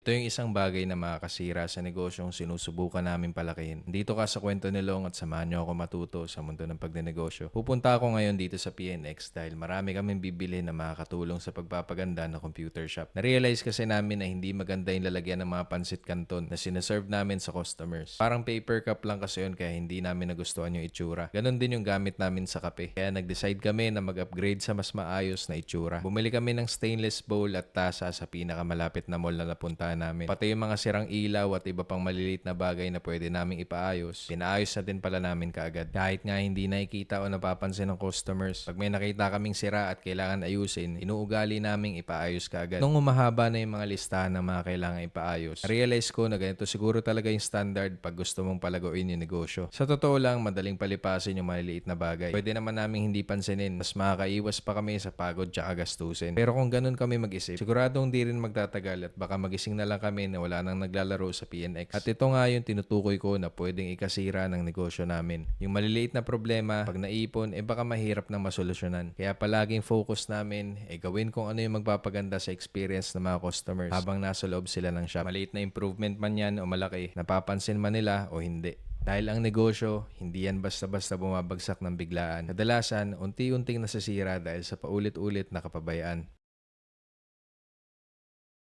Ito yung isang bagay na makakasira sa negosyong sinusubukan namin palakihin. Dito ka sa kwento ni Long at samahan niyo ako matuto sa mundo ng pagnenegosyo. Pupunta ako ngayon dito sa PNX dahil marami kaming bibili na makakatulong sa pagpapaganda ng computer shop. Narealize kasi namin na hindi maganda yung lalagyan ng mga pansit canton na sinaserve namin sa customers. Parang paper cup lang kasi yun kaya hindi namin nagustuhan yung itsura. Ganon din yung gamit namin sa kape. Kaya nag-decide kami na mag-upgrade sa mas maayos na itsura. Bumili kami ng stainless bowl at tasa sa pinakamalapit na mall na napunta namin. Pati yung mga sirang ilaw at iba pang maliliit na bagay na pwede naming ipaayos, pinaayos na din pala namin kaagad. Kahit nga hindi nakikita o napapansin ng customers, pag may nakita kaming sira at kailangan ayusin, inuugali naming ipaayos kaagad. Nung umahaba na yung mga listahan ng mga kailangan ipaayos, realize ko na ganito siguro talaga yung standard pag gusto mong palaguin yung negosyo. Sa totoo lang, madaling palipasin yung maliliit na bagay. Pwede naman naming hindi pansinin, mas makakaiwas pa kami sa pagod tsaka gastusin. Pero kung ganun kami mag-isip, siguradong di rin magtatagal at baka magising na lang kami na wala nang naglalaro sa PNX. At ito nga yung tinutukoy ko na pwedeng ikasira ng negosyo namin. Yung maliliit na problema, pag naipon, baka mahirap nang masolusyonan. Kaya palaging focus namin, gawin kung ano yung magpapaganda sa experience ng mga customers habang nasa loob sila ng shop. Maliit na improvement man yan o malaki, napapansin man nila o hindi. Dahil ang negosyo, hindi yan basta-basta bumabagsak ng biglaan. Kadalasan, unti-unting nasisira dahil sa paulit-ulit na kapabayaan.